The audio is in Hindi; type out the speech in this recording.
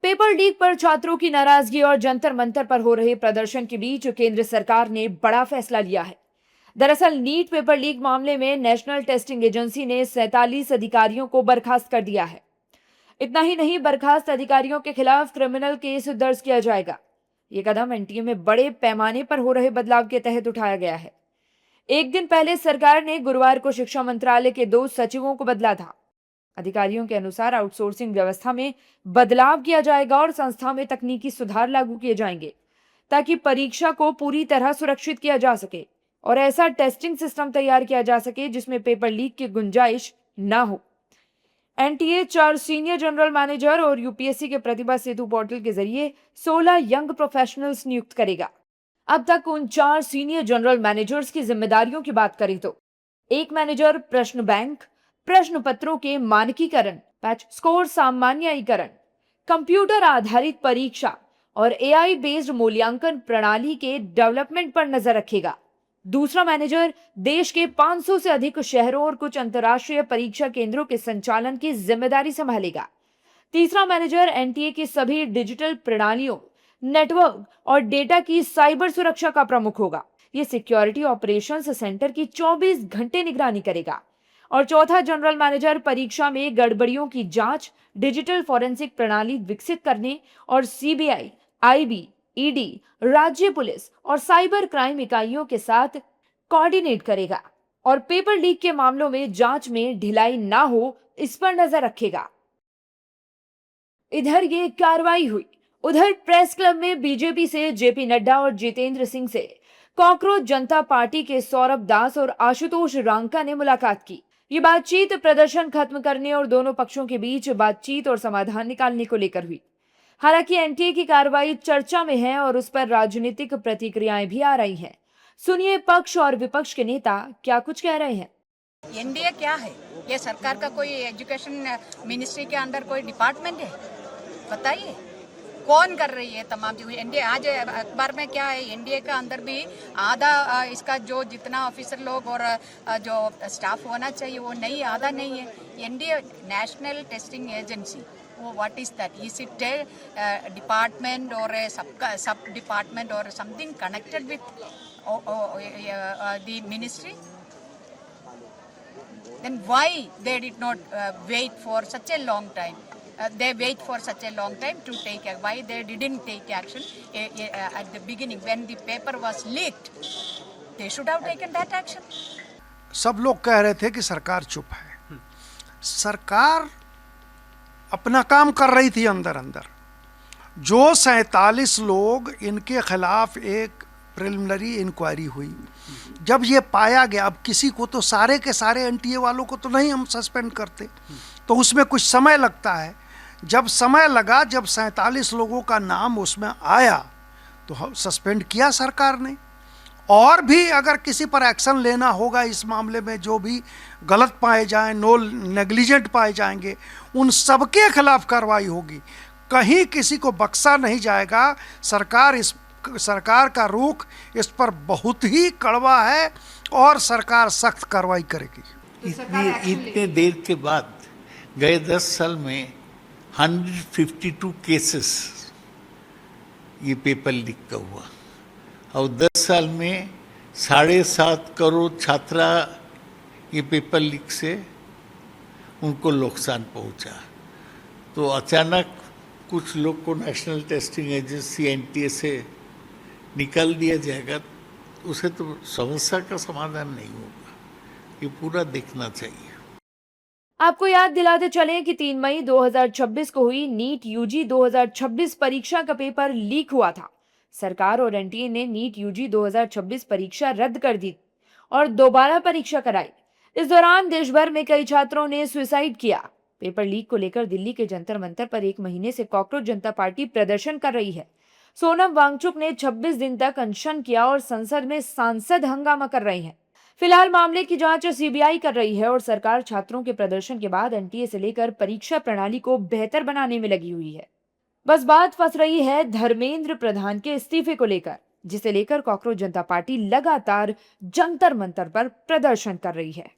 पेपर लीक पर छात्रों की नाराजगी और जंतर मंतर पर हो रहे प्रदर्शन के बीच केंद्र सरकार ने बड़ा फैसला लिया है। दरअसल नीट पेपर लीक मामले में नेशनल टेस्टिंग एजेंसी ने 47 अधिकारियों को बर्खास्त कर दिया है। इतना ही नहीं, बर्खास्त अधिकारियों के खिलाफ क्रिमिनल केस दर्ज किया जाएगा। ये कदम एनटीए में बड़े पैमाने पर हो रहे बदलाव के तहत उठाया गया है। एक दिन पहले सरकार ने गुरुवार को शिक्षा मंत्रालय के 2 सचिवों को बदला था। अधिकारियों के अनुसार आउटसोर्सिंग व्यवस्था में बदलाव किया जाएगा और संस्था में तकनीकी सुधार लागू किए जाएंगे ताकि परीक्षा को पूरी तरह सुरक्षित किया जा सके और ऐसा टेस्टिंग सिस्टम तैयार किया जा सके जिसमें पेपर लीक की गुंजाइश ना हो। एनटीए 4 सीनियर जनरल मैनेजर और यूपीएससी के प्रतिभा सेतु पोर्टल के जरिए 16 यंग प्रोफेशनल्स नियुक्त करेगा। अब तक उन 4 सीनियर जनरल मैनेजर्स की जिम्मेदारियों की बात करें तो एक मैनेजर प्रश्न बैंक, प्रश्न पत्रों के मानकीकरण, पैच स्कोर सामान्यीकरण, कंप्यूटर आधारित परीक्षा और एआई बेस्ड मूल्यांकन प्रणाली के डेवलपमेंट पर नजर रखेगा। दूसरा मैनेजर देश के 500 से अधिक शहरों और कुछ अंतर्राष्ट्रीय परीक्षा केंद्रों के संचालन की जिम्मेदारी संभालेगा। तीसरा मैनेजर एनटीए की सभी डिजिटल प्रणालियों, नेटवर्क और डेटा की साइबर सुरक्षा का प्रमुख होगा। यह सिक्योरिटी ऑपरेशंस सेंटर की 24 घंटे निगरानी करेगा। और चौथा जनरल मैनेजर परीक्षा में गड़बड़ियों की जांच, डिजिटल फॉरेंसिक प्रणाली विकसित करने और सीबीआई, आईबी, ईडी, राज्य पुलिस और साइबर क्राइम इकाइयों के साथ कोऑर्डिनेट करेगा और पेपर लीक के मामलों में जांच में ढिलाई ना हो, इस पर नजर रखेगा। इधर ये कार्रवाई हुई, उधर प्रेस क्लब में बीजेपी से जेपी नड्डा और जितेंद्र सिंह से कॉकरोच जनता पार्टी के सौरभ दास और आशुतोष रांका ने मुलाकात की। ये बातचीत प्रदर्शन खत्म करने और दोनों पक्षों के बीच बातचीत और समाधान निकालने को लेकर हुई। हालांकि एनटीए की कार्रवाई चर्चा में है और उस पर राजनीतिक प्रतिक्रियाएं भी आ रही हैं। सुनिए पक्ष और विपक्ष के नेता क्या कुछ कह रहे हैं। एनडीए क्या है? ये सरकार का कोई एजुकेशन मिनिस्ट्री के अंदर कोई डिपार्टमेंट है? बताइए कौन कर रही है तमाम चीज़ें। एनडीए आज अखबार में क्या है, एनडीए का अंदर भी आधा इसका जो जितना ऑफिसर लोग और जो स्टाफ होना चाहिए वो नहीं, आधा नहीं है। एनडीए नेशनल टेस्टिंग एजेंसी, वो what is that? Is it department और सब डिपार्टमेंट और something connected with the ministry? Then why they did not wait for such a long time? They wait for such a long time to take why they didn't take action at the beginning when the paper was leaked? They should have taken that action. सब लोग कह रहे थे कि सरकार चुप है। सरकार अपना काम कर रही थी अंदर अंदर। जो 47 लोग, इनके खिलाफ एक प्रिलिमिनरी इंक्वायरी हुई। जब ये पाया गया, अब किसी को तो सारे के सारे एनटीए वालों को तो नहीं हम सस्पेंड करते, तो उसमें कुछ समय लगता है। जब समय लगा, जब 47 लोगों का नाम उसमें आया तो सस्पेंड किया सरकार ने। और भी अगर किसी पर एक्शन लेना होगा इस मामले में, जो भी गलत पाए जाएं, नेग्लिजेंट पाए जाएंगे, उन सबके खिलाफ कार्रवाई होगी। कहीं किसी को बख्शा नहीं जाएगा। सरकार का रुख इस पर बहुत ही कड़वा है और सरकार सख्त कार्रवाई करेगी। इतने देर के बाद गए 10 साल में 152 केसेस ये पेपर लीक का हुआ और 10 साल में 7.5 करोड़ छात्रा ये पेपर लीक से उनको नुकसान पहुंचा। तो अचानक कुछ लोग को नेशनल टेस्टिंग एजेंसी एनटीए से निकाल दिया जाएगा, उसे तो समस्या का समाधान नहीं होगा। ये पूरा देखना चाहिए। आपको याद दिलाते चलें कि 3 मई 2026 को हुई नीट यूजी 2026 परीक्षा का पेपर लीक हुआ था। सरकार और एनटीए ने नीट यूजी 2026 परीक्षा रद्द कर दी और दोबारा परीक्षा कराई। इस दौरान देश भर में कई छात्रों ने सुसाइड किया। पेपर लीक को लेकर दिल्ली के जंतर मंतर पर 1 महीने से कॉकरोच जनता पार्टी प्रदर्शन कर रही है। सोनम वांगचुक ने 26 दिन तक अनशन किया और संसद में सांसद हंगामा कर रहे हैं। फिलहाल मामले की जांच सीबीआई कर रही है और सरकार छात्रों के प्रदर्शन के बाद एनटीए से लेकर परीक्षा प्रणाली को बेहतर बनाने में लगी हुई है। बस बात फंस रही है धर्मेंद्र प्रधान के इस्तीफे को लेकर, जिसे लेकर कॉकरोच जनता पार्टी लगातार जंतर मंतर पर प्रदर्शन कर रही है।